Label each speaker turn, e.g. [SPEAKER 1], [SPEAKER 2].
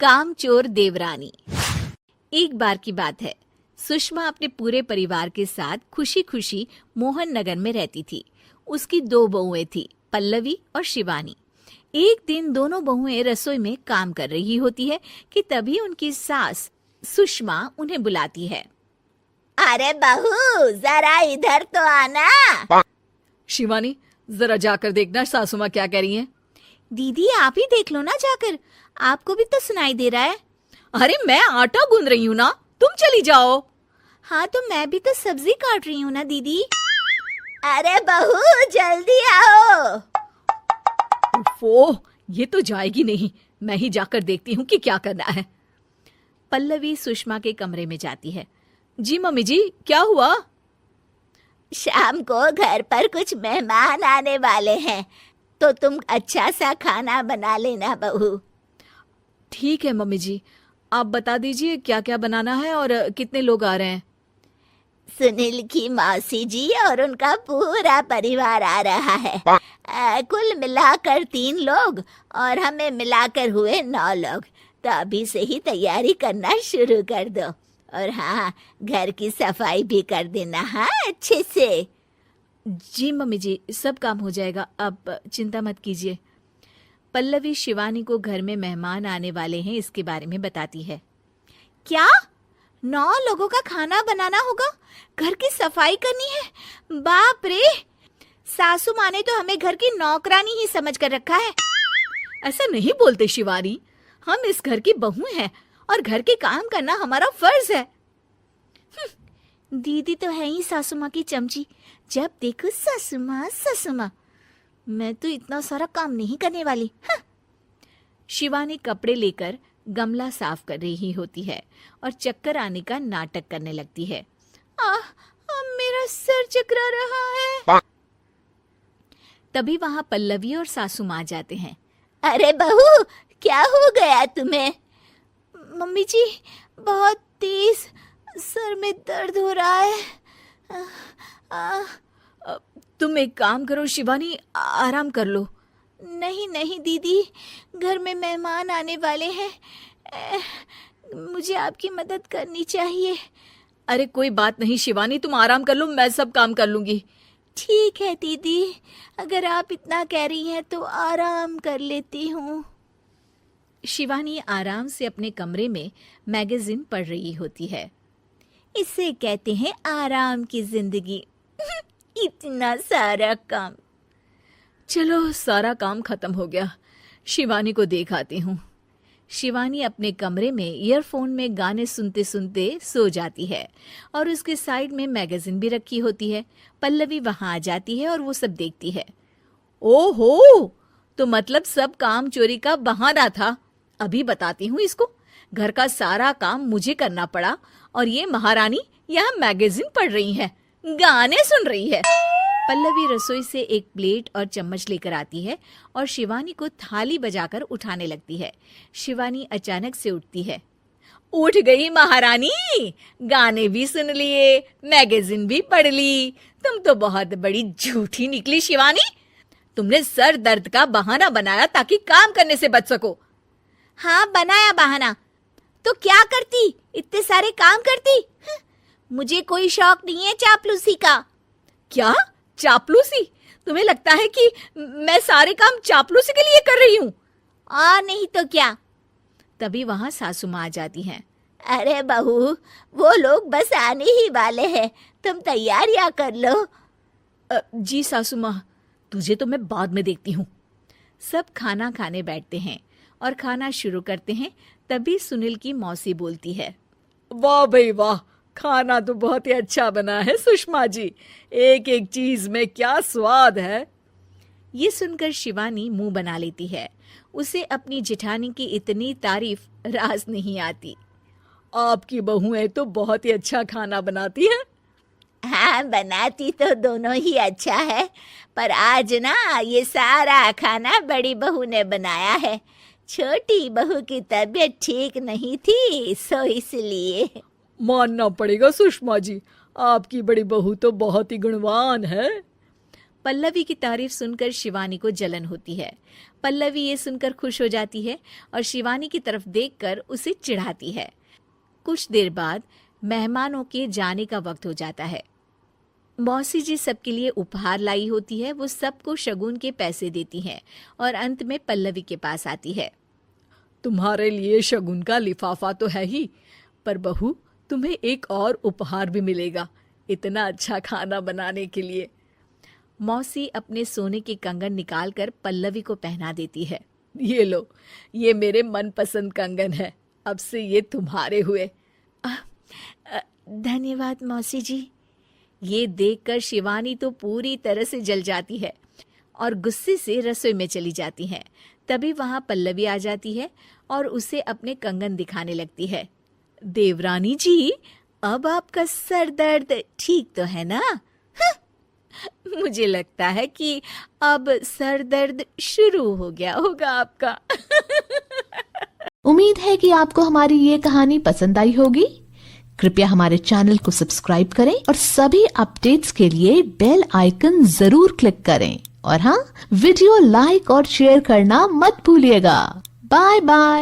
[SPEAKER 1] कामचोर देवरानी। एक बार की बात है, सुषमा अपने पूरे परिवार के साथ खुशी खुशी मोहन नगर में रहती थी। उसकी 2 बहुएं थी, पल्लवी और शिवानी। एक दिन दोनों बहुएं रसोई में काम कर रही होती है कि तभी उनकी सास सुषमा उन्हें बुलाती है।
[SPEAKER 2] अरे बहू, जरा इधर तो आना।
[SPEAKER 3] शिवानी, जरा जाकर देखना सासू माँ क्या कह रही हैं।
[SPEAKER 1] दीदी आप ही देख लो ना जाकर, आपको भी तो सुनाई दे रहा है।
[SPEAKER 3] अरे मैं आटा गूंद रही हूँ ना, तुम चली जाओ।
[SPEAKER 1] हाँ तो मैं भी तो सब्जी काट रही हूँ ना दीदी।
[SPEAKER 2] अरे बहू जल्दी आओ।
[SPEAKER 3] ओह, ये तो जाएगी नहीं, मैं ही जाकर देखती हूँ कि क्या करना है।
[SPEAKER 1] पल्लवी सुषमा के कमरे में जाती है।
[SPEAKER 3] जी मम्मी जी, क्या हुआ?
[SPEAKER 2] शाम को घर पर कुछ मेहमान आने वाले हैं, तो तुम अच्छा सा खाना बना लेना बहू।
[SPEAKER 3] ठीक है मम्मी जी, आप बता दीजिए क्या क्या बनाना है और कितने लोग आ रहे हैं।
[SPEAKER 2] सुनील की मौसी जी और उनका पूरा परिवार आ रहा है। कुल मिलाकर 3 लोग और हमें मिलाकर हुए 9 लोग। तो अभी से ही तैयारी करना शुरू कर दो। और हाँ, घर की सफाई भी कर देना, हाँ अच्छे से।
[SPEAKER 1] जी मम्मी जी, सब काम हो जाएगा, आप चिंता मत कीजिए। पल्लवी शिवानी को घर में मेहमान आने वाले हैं इसके बारे में बताती है। क्या 9 लोगों का खाना बनाना होगा, घर की सफाई करनी है? बाप रे, सासू माँ ने तो हमें घर की नौकरानी ही समझ कर रखा है।
[SPEAKER 3] ऐसा नहीं बोलते शिवानी, हम इस घर की बहू हैं और घर के काम करना हमारा फर्ज है।
[SPEAKER 1] दीदी तो है ही सासू माँ की चमची, जब देखो सासू माँ सासू माँ। मैं तो इतना सारा काम नहीं करने वाली। शिवानी कपड़े लेकर गमला साफ कर रही होती है और चक्कर आने का नाटक करने लगती है। मेरा सर चकरा रहा है। तभी वहां पल्लवी और सासू माँ जाते हैं।
[SPEAKER 2] अरे बहू, क्या हो गया तुम्हें?
[SPEAKER 1] मम्मी जी, बहुत तेज सर में दर्द हो रहा है।
[SPEAKER 3] तुम एक काम करो शिवानी, आराम कर लो।
[SPEAKER 1] नहीं नहीं दीदी, घर में मेहमान आने वाले हैं, मुझे आपकी मदद करनी चाहिए।
[SPEAKER 3] अरे कोई बात नहीं शिवानी, तुम आराम कर लो, मैं सब काम कर लूंगी।
[SPEAKER 1] ठीक है दीदी, अगर आप इतना कह रही हैं तो आराम कर लेती हूँ। शिवानी आराम से अपने कमरे में मैगजीन पढ़ रही होती है। इसे कहते हैं आराम की जिंदगी। इतना सारा काम।
[SPEAKER 3] चलो सारा काम खत्म हो गया, शिवानी को देख आती हूँ।
[SPEAKER 1] शिवानी अपने कमरे में ईयरफोन में गाने सुनते सुनते सो जाती है और उसके साइड में मैगजीन भी रखी होती है। पल्लवी वहां आ जाती है और वो सब देखती है।
[SPEAKER 3] ओहो, तो मतलब सब काम चोरी का बहाना था। अभी बताती हूँ इसको। घर का सारा काम मुझे करना पड़ा और ये महारानी यहाँ मैगजीन पढ़ रही है, गाने सुन रही है।
[SPEAKER 1] पल्लवी रसोई से एक प्लेट और चम्मच लेकर आती है और शिवानी को थाली बजाकर उठाने लगती है। शिवानी अचानक से उठती है।
[SPEAKER 3] उठ गई महारानी, गाने भी सुन लिए, मैगजीन भी पढ़ ली। तुम तो बहुत बड़ी झूठी निकली शिवानी। तुमने सर दर्द का बहाना बनाया ताकि काम करने से बच सको।
[SPEAKER 1] हाँ बनाया बहाना, तो क्या करती, इतने सारे काम करती। मुझे कोई शौक नहीं है चापलूसी का।
[SPEAKER 3] क्या चापलूसी? तुम्हें लगता है कि मैं सारे काम चापलूसी के लिए कर रही हूँ?
[SPEAKER 1] और नहीं तो क्या। तभी वहां सासू माँ आ जाती हैं।
[SPEAKER 2] अरे बहू, वो लोग बस आने ही वाले हैं, तुम तैयारियां कर लो।
[SPEAKER 3] जी सासू माँ, तुझे तो मैं बाद में देखती हूँ।
[SPEAKER 1] सब खाना खाने बैठते हैं और खाना शुरू करते हैं। तभी सुनील की मौसी बोलती है।
[SPEAKER 3] वाह भाई वाह, खाना तो बहुत ही अच्छा बना है सुषमा जी, एक एक चीज में क्या स्वाद है।
[SPEAKER 1] ये सुनकर शिवानी मुंह बना लेती है। उसे अपनी जेठानी की इतनी तारीफ रास नहीं आती।
[SPEAKER 3] आपकी बहुएं तो बहुत ही अच्छा खाना बनाती हैं।
[SPEAKER 2] हाँ, बनाती तो दोनों ही अच्छा है, पर आज ना ये सारा खाना बड़ी बहू ने बनाया है। छोटी बहू की तबीयत ठीक नहीं थी, सो इसलिए।
[SPEAKER 3] मानना पड़ेगा सुषमा जी, आपकी बड़ी बहू तो बहुत ही गुणवान है।
[SPEAKER 1] पल्लवी की तारीफ सुनकर शिवानी को जलन होती है। पल्लवी ये सुनकर खुश हो जाती है और शिवानी की तरफ देखकर उसे चिढ़ाती है। कुछ देर बाद मेहमानों के जाने का वक्त हो जाता है। मौसी जी सबके लिए उपहार लाई होती है। वो सबको शगुन के पैसे देती हैं और अंत में पल्लवी के पास आती है।
[SPEAKER 3] तुम्हारे लिए शगुन का लिफाफा तो है ही, पर बहू तुम्हें एक और उपहार भी मिलेगा इतना अच्छा खाना बनाने के लिए।
[SPEAKER 1] मौसी अपने सोने के कंगन निकालकर पल्लवी को पहना देती है।
[SPEAKER 3] ये लो, ये मेरे मनपसंद कंगन है, अब से ये तुम्हारे हुए।
[SPEAKER 1] धन्यवाद मौसी जी। ये देखकर शिवानी तो पूरी तरह से जल जाती है और गुस्से से रसोई में चली जाती है। तभी वहां पल्लवी आ जाती है और उसे अपने कंगन दिखाने लगती है।
[SPEAKER 2] देवरानी जी, अब आपका सर दर्द ठीक तो है ना? मुझे लगता है कि अब सर दर्द शुरू हो गया होगा आपका।
[SPEAKER 4] उम्मीद है कि आपको हमारी ये कहानी पसंद आई होगी। कृपया हमारे चैनल को सब्सक्राइब करें और सभी अपडेट्स के लिए बेल आइकन जरूर क्लिक करें। और हाँ, वीडियो लाइक और शेयर करना मत भूलिएगा। Bye bye.